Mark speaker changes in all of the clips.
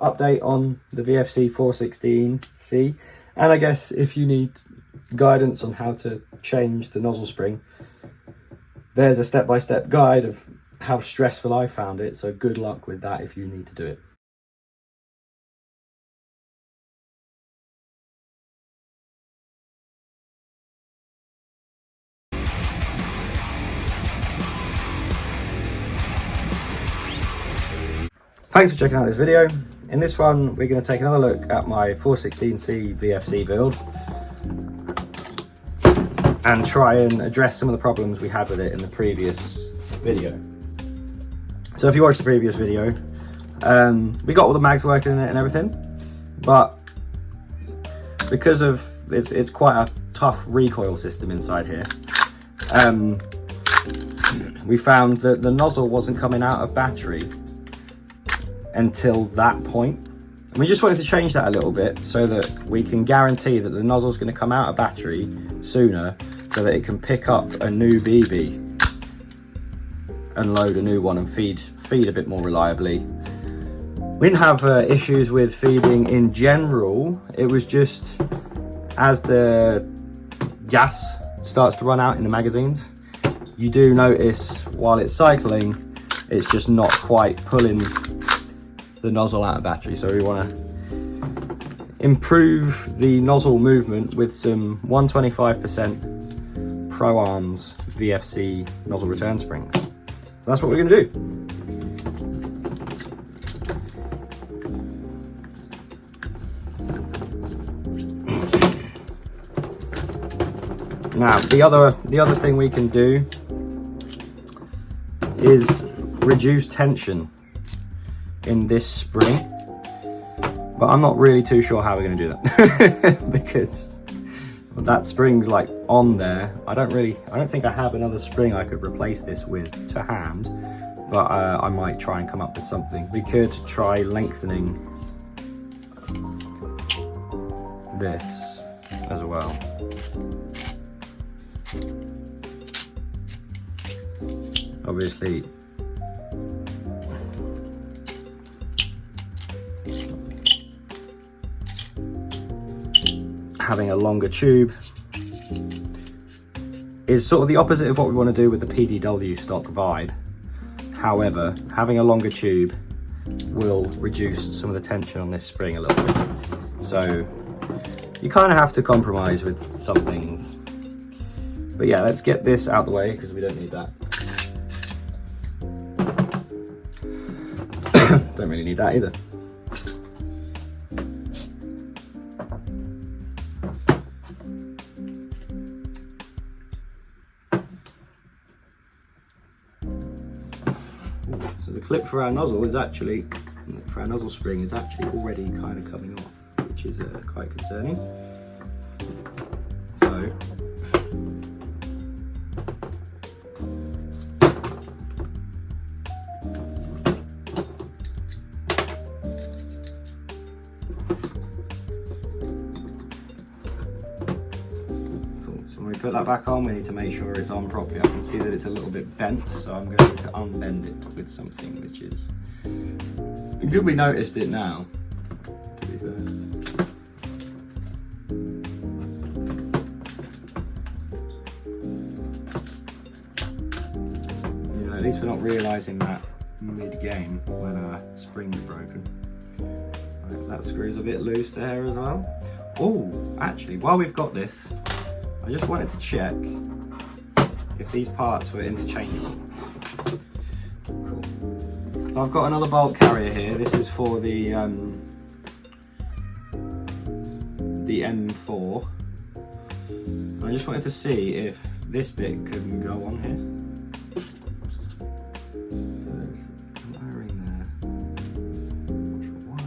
Speaker 1: Update on the HK416C, and I guess if you need guidance on how to change the nozzle spring, there's a step-by-step guide of how stressful I found it, so good luck with that if you need to do it. Thanks for checking out this video. In this one, we're going to take another look at my 416C VFC build and try and address some of the problems we had with it in the previous video. So if you watched the previous video, we got all the mags working in it and everything, but because of it's quite a tough recoil system inside here, we found that the nozzle wasn't coming out of battery until that point. And we just wanted to change that a little bit so that we can guarantee that the nozzle is going to come out of battery sooner, so that it can pick up a new BB and load a new one and feed a bit more reliably. We didn't have issues with feeding in general. It was just as the gas starts to run out in the magazines, you do notice while it's cycling, it's just not quite pulling the nozzle out of battery. So we want to improve the nozzle movement with some 125% Pro Arms VFC nozzle return springs. So that's what we're going to do. Now the other thing we can do is reduce tension in this spring, but I'm not really too sure how we're going to do that because that spring's like on there. I don't think I have another spring I could replace this with to hand, but I might try and come up with something. We could try lengthening this as well. Obviously having a longer tube is sort of the opposite of what we want to do with the PDW stock vibe. However, having a longer tube will reduce some of the tension on this spring a little bit. So you kind of have to compromise with some things. But yeah, let's get this out of the way because we don't need that. Don't really need that either. So the clip for our nozzle spring is actually already kind of coming off, which is quite concerning. So when we put that back on, we need to make sure it's on properly. I can see that it's a little bit bent, so I'm going to unbend it with something, which is good. We noticed it now, to be fair. You know, at least we're not realising that mid-game when our spring's broken. Right, that screw's a bit loose there as well. Oh, actually, while we've got this, I just wanted to check if these parts were interchangeable. Cool. So I've got another bolt carrier here. This is for the M4. I just wanted to see if this bit can go on here. So there's an O-ring there. Not sure why.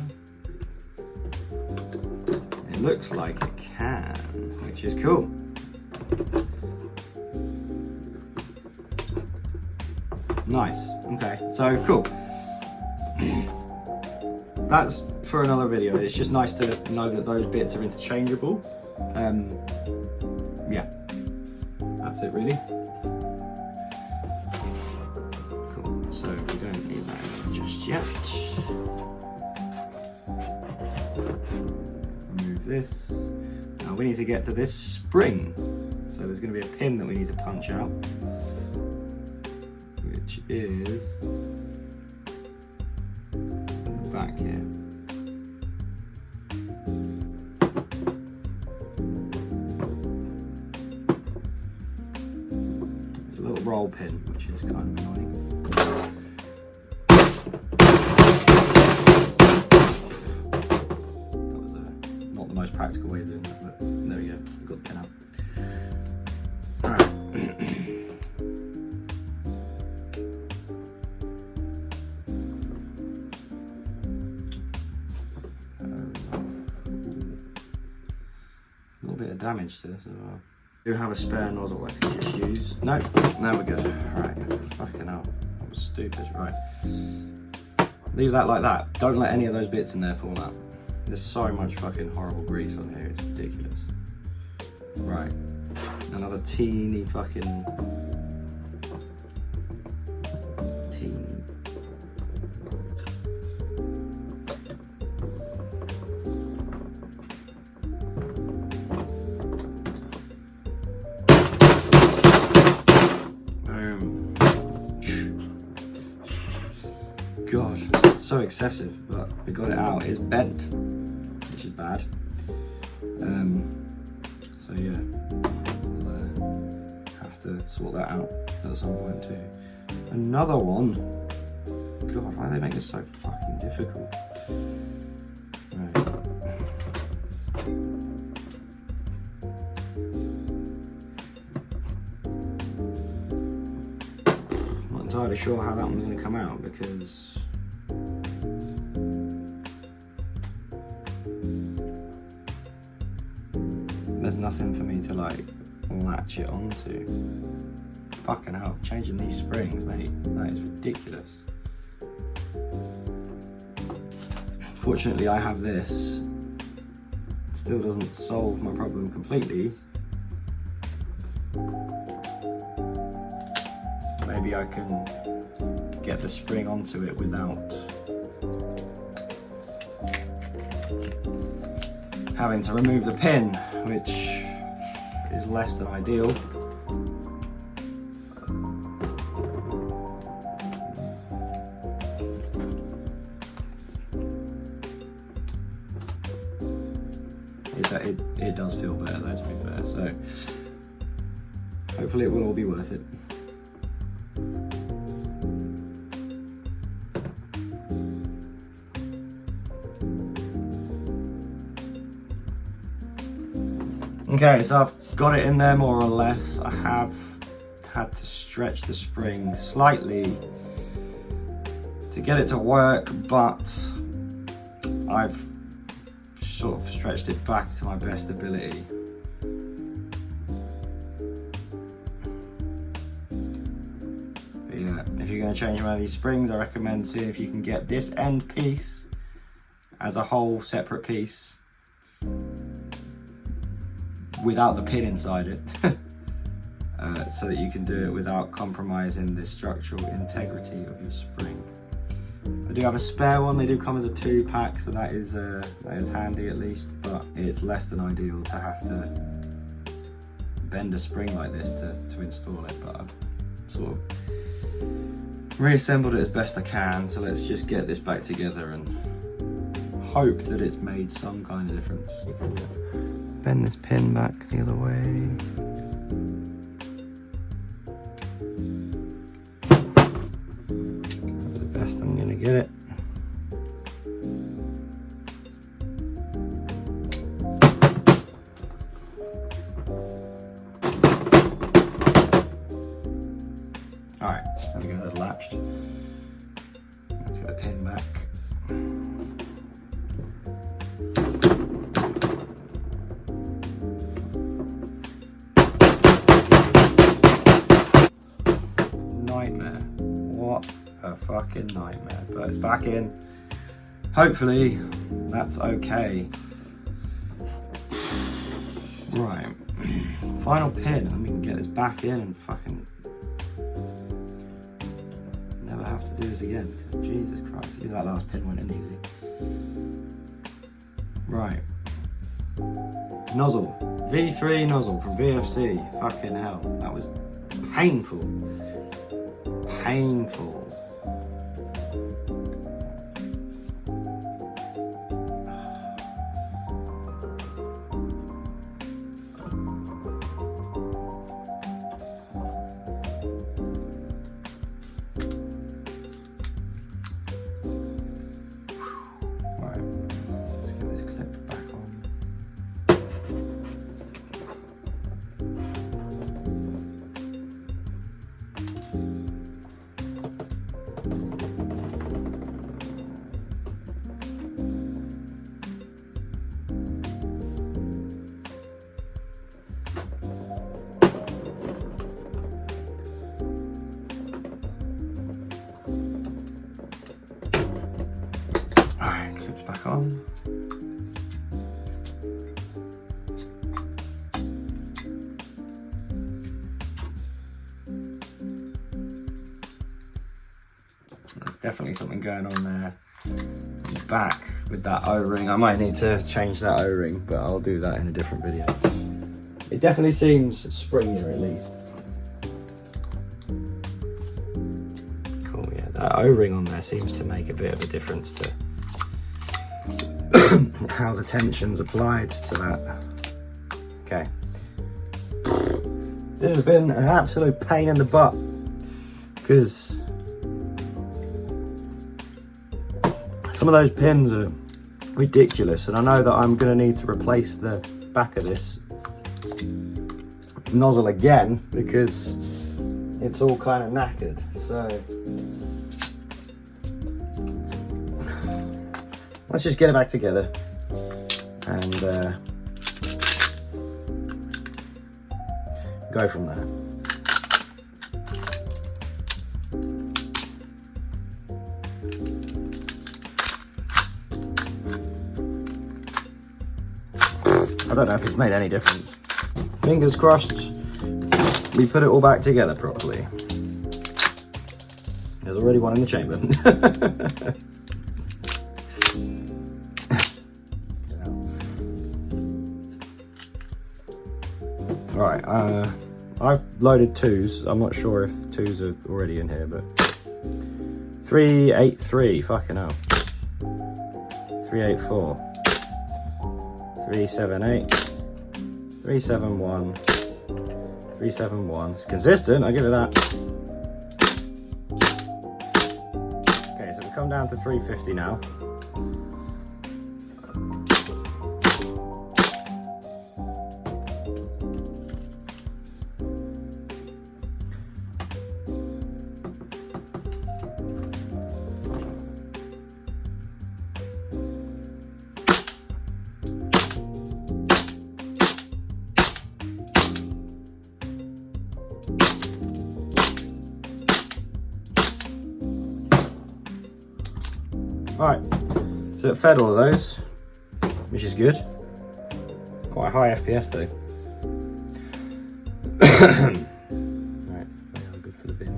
Speaker 1: It looks like it can, which is cool. Nice. Okay, so cool. That's for another video. It's just nice to know that those bits are interchangeable. Yeah, that's it really. Cool. So we don't need that just yet. Remove this. Now we need to get to this spring. So there's going to be a pin that we need to punch out, which is at the back here. It's a little roll pin, which is kind of annoying. That was not the most practical way of doing that, but there we go, we've got the pin out. A little bit of damage to this as well. I do have a spare nozzle I can just use. No, there we go. Right, fucking hell, that was stupid. Right, leave that like that. Don't let any of those bits in there fall out. There's so much fucking horrible grease on here, it's ridiculous. Right, another teeny fucking teeny. God, it's so excessive, but we got it out. It's bent, which is bad. So yeah, we'll have to sort that out at some point too. Another one. God, why do they make this so fucking difficult? Right. I'm not entirely sure how that one's going to come out because there's nothing for me to like latch it onto. Fucking hell, changing these springs, mate, that is ridiculous. Fortunately I have this. It still doesn't solve my problem completely. Maybe I can get the spring onto it without having to remove the pin, which is less than ideal. It does feel better though, to be fair, so hopefully it will all be worth it. Okay, so I've got it in there more or less. I have had to stretch the spring slightly to get it to work, but I've sort of stretched it back to my best ability. But yeah, if you're going to change one of these springs, I recommend seeing if you can get this end piece as a whole separate piece without the pin inside it, so that you can do it without compromising the structural integrity of your spring. I do have a spare one. They do come as a 2-pack, so that is handy at least, but it's less than ideal to have to bend a spring like this to install it, but I've sort of reassembled it as best I can, so let's just get this back together and hope that it's made some kind of difference. Bend this pin back the other way. That's the best I'm gonna get it. Alright, there we go, that's latched. Let's get the pin back. Nightmare. What a fucking nightmare. But it's back in. Hopefully that's okay. Right. Final pin, and we can get this back in and fucking never have to do this again. Jesus Christ. That last pin went in easy. Right. Nozzle. V3 nozzle from VFC. Fucking hell. That was painful. Painful. Back on. There's definitely something going on there. Back with that O-ring. I might need to change that O-ring, but I'll do that in a different video. It definitely seems springier at least. Cool, yeah, that O-ring on there seems to make a bit of a difference to how the tension's applied to that. Okay. This has been an absolute pain in the butt because some of those pins are ridiculous, and I know that I'm going to need to replace the back of this nozzle again because it's all kind of knackered. So let's just get it back together and go from there. I don't know if it's made any difference. Fingers crossed we put it all back together properly. There's already one in the chamber. Right, I've loaded twos. I'm not sure if twos are already in here, but 383, fucking hell. 384, 378, 371, 371. It's consistent, I'll give it that. Okay, so we come down to 350 now. Right, so it fed all of those, which is good. Quite a high FPS though. Right, they are good for the bin.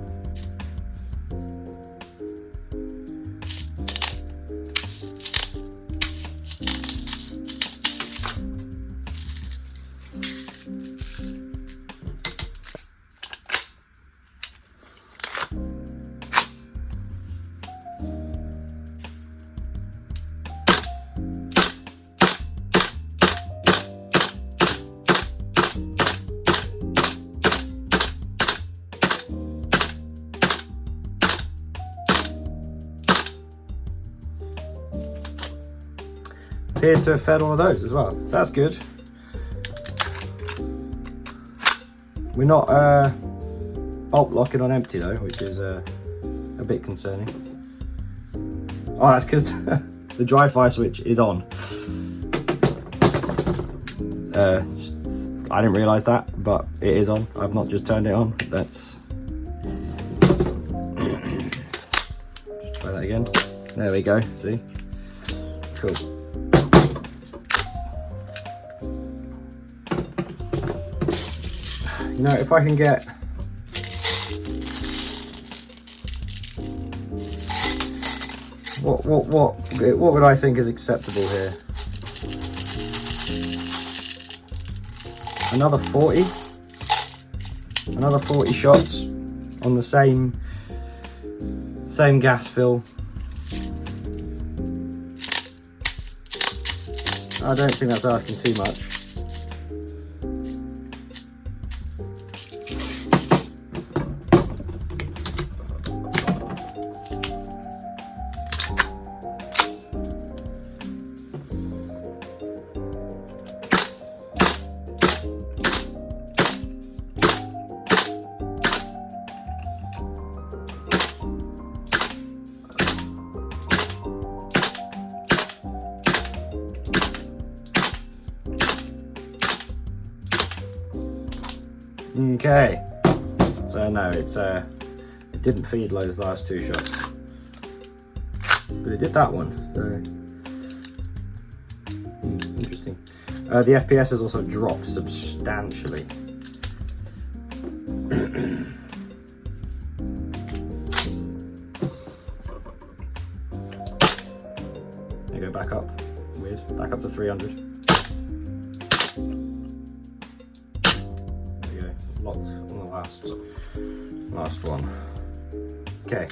Speaker 1: Appears to have fed all of those as well, so that's good. We're not bolt locking on empty though, which is a bit concerning. Oh, that's because the dry fire switch is on. I didn't realise that, but it is on. I've not just turned it on. That's. Just try that again. There we go. See? Cool. You know, if I can get what would I think is acceptable here? Another 40 shots on the same gas fill. I don't think that's asking too much. Okay, so no, it didn't feed those last 2 shots, but it did that one, so interesting. The FPS has also dropped substantially. They go back up, weird, back up to 300. Locked on the last one. Okay,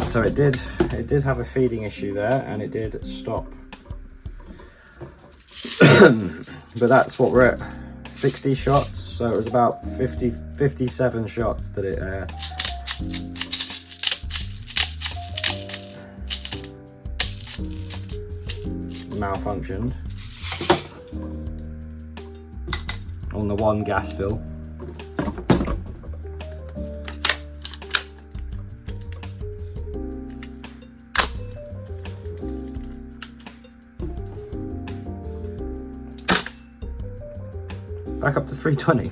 Speaker 1: so it did have a feeding issue there, and it did stop. But that's what we're at, 60 shots, so it was about 57 shots that it malfunctioned on the one gas fill. Back up to 320.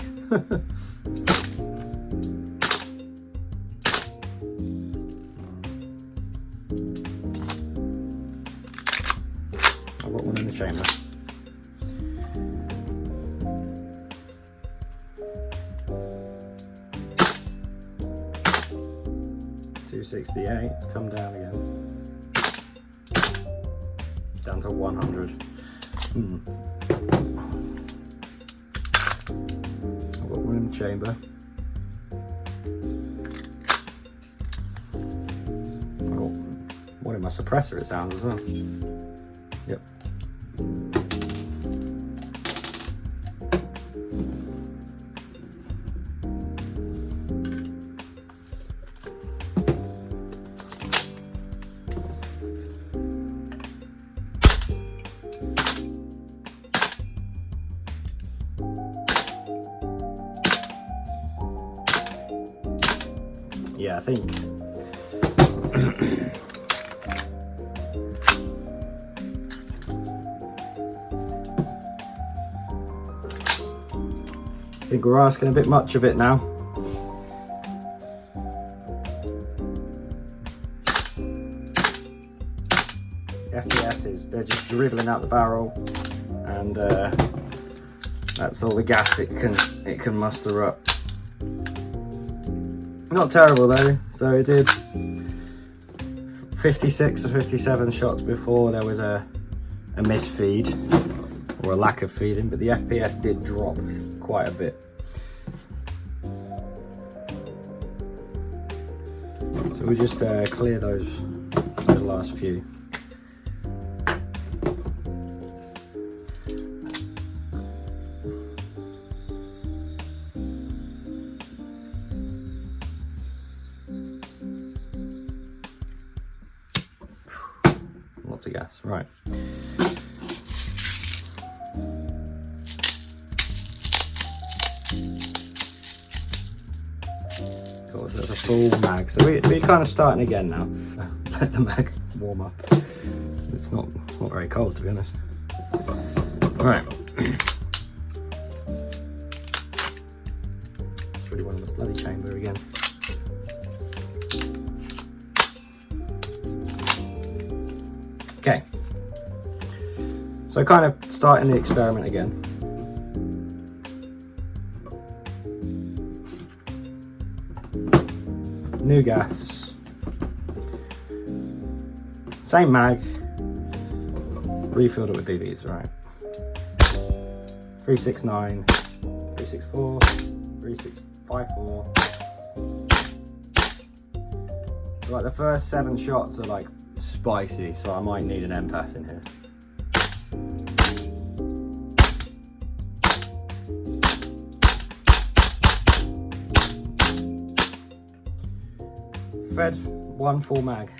Speaker 1: I've got one in the chamber. $268, it's come down again. Down to 100. I've got one in the chamber. I've got one in my suppressor, it sounds as well. Yep. Yeah, I think we're asking a bit much of it now. FPSs, they're just dribbling out the barrel, and that's all the gas it can muster up. Not terrible though, so it did 56 or 57 shots before there was a misfeed or a lack of feeding, but the FPS did drop quite a bit. So we'll just clear those last few. Lots of gas, right. Cool, so that's a full mag. So we're kind of starting again now. Let the mag warm up. It's not very cold, to be honest. Right. It's really one in the bloody chamber again. Okay, so kind of starting the experiment again. New gas, same mag, refilled it with BBs, right? 369, 364, 3654. Like the first 7 shots are like spicy, so I might need an empath in here. Fed 1 full mag.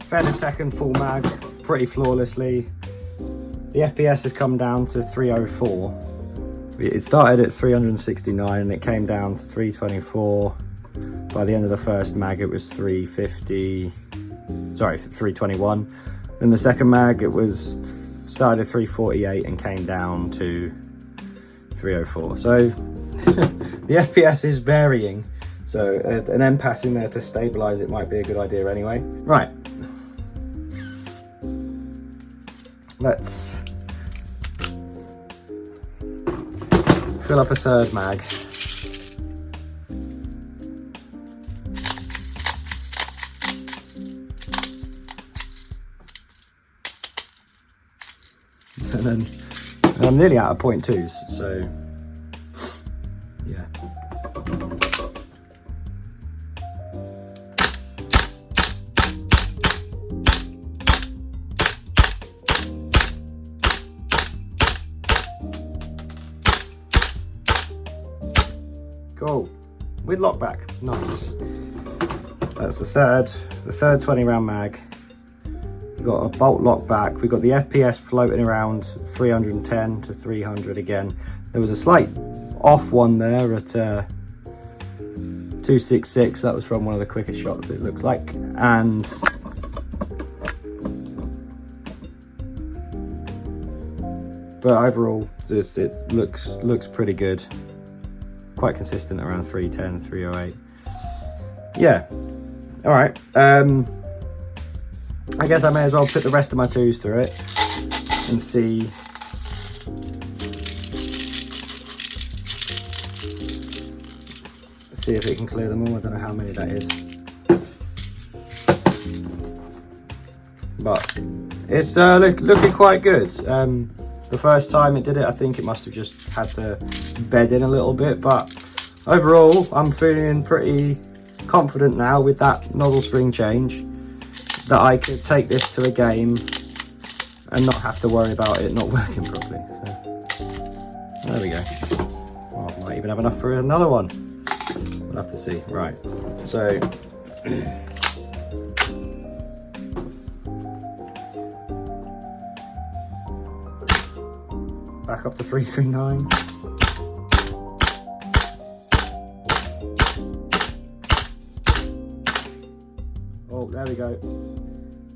Speaker 1: Fed a second full mag pretty flawlessly. The FPS has come down to 304. It started at 369 and it came down to 324. By the end of the first mag it was 350, sorry, 321. Then the second mag it was started at 348 and came down to 304. So the FPS is varying. So an empath in there to stabilize it might be a good idea anyway. Right. Let's fill up a third mag. And then I'm nearly out of .2s, so yeah. Cool, with lockback, nice. That's the third 20 round mag. We've got a bolt lockback. We've got the FPS floating around 310 to 300 again. There was a slight off one there at 266. That was from one of the quickest shots it looks like. And but overall, it looks pretty good. Quite consistent around 310, 308. Yeah. All right. I guess I may as well put the rest of my 2s through it and see if it can clear them all. I don't know how many that is, but it's looking quite good. The first time it did it, I think it must have just had to bed in a little bit, but overall I'm feeling pretty confident now with that nozzle spring change that I could take this to a game and not have to worry about it not working properly. So, there we go. Well, I might even have enough for another one. We'll have to see. Right, so back up to 339. Oh, there we go.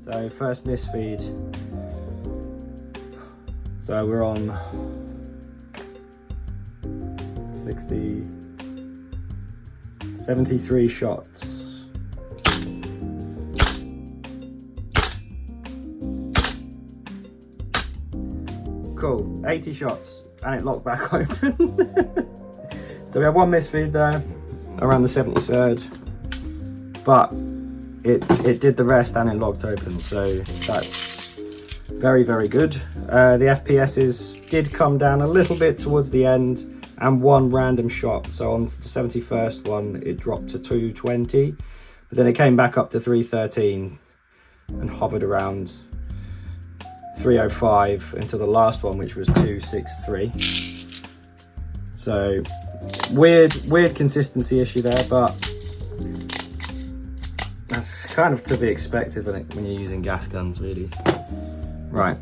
Speaker 1: So first miss feed. So we're on 73 shots. Cool, 80 shots and it locked back open. So we have one miss feed there around the 73rd, but it did the rest and it locked open, so that's very, very good. The FPSs did come down a little bit towards the end and one random shot. So on the 71st one, it dropped to 220, but then it came back up to 313 and hovered around 305 until the last one, which was 263. So weird consistency issue there, but that's kind of to be expected when you're using gas guns, really. Right,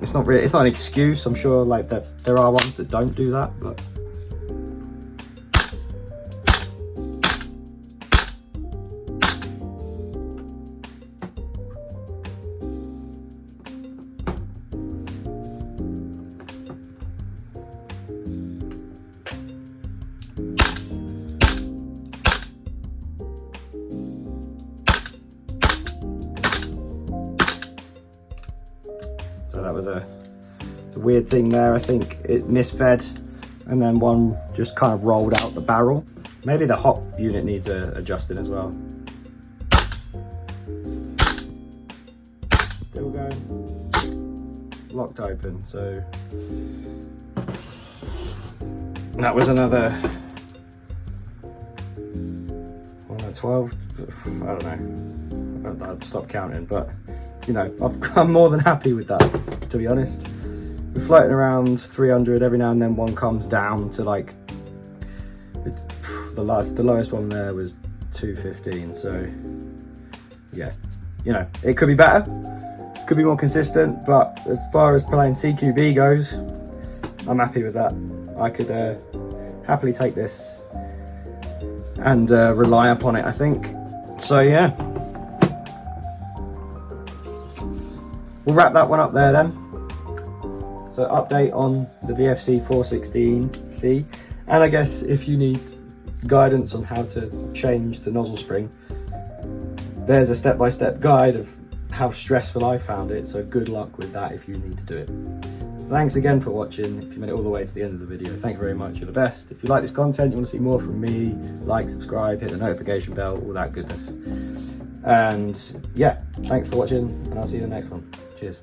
Speaker 1: it's not an excuse. I'm sure like that there are ones that don't do that, but was a weird thing there. I think it misfed, and then one just kind of rolled out the barrel. Maybe the hop unit needs adjusting as well. Still going. Locked open, so that was another 12. I don't know. I'd stop counting, but you know, I'm more than happy with that, to be honest. We're floating around 300. Every now and then one comes down to like, it's, the lowest one there was 215. So yeah, you know, it could be better, could be more consistent, but as far as playing CQB goes, I'm happy with that. I could happily take this and rely upon it, I think. So yeah, we'll wrap that one up there then. So update on the HK416C, and I guess if you need guidance on how to change the nozzle spring, there's a step-by-step guide of how stressful I found it, so good luck with that if you need to do it. Thanks again for watching. If you made it all the way to the end of the video, thank you very much, you're the best. If you like this content, you want to see more from me, like, subscribe, hit the notification bell, all that goodness. And yeah, thanks for watching, and I'll see you in the next one. Cheers.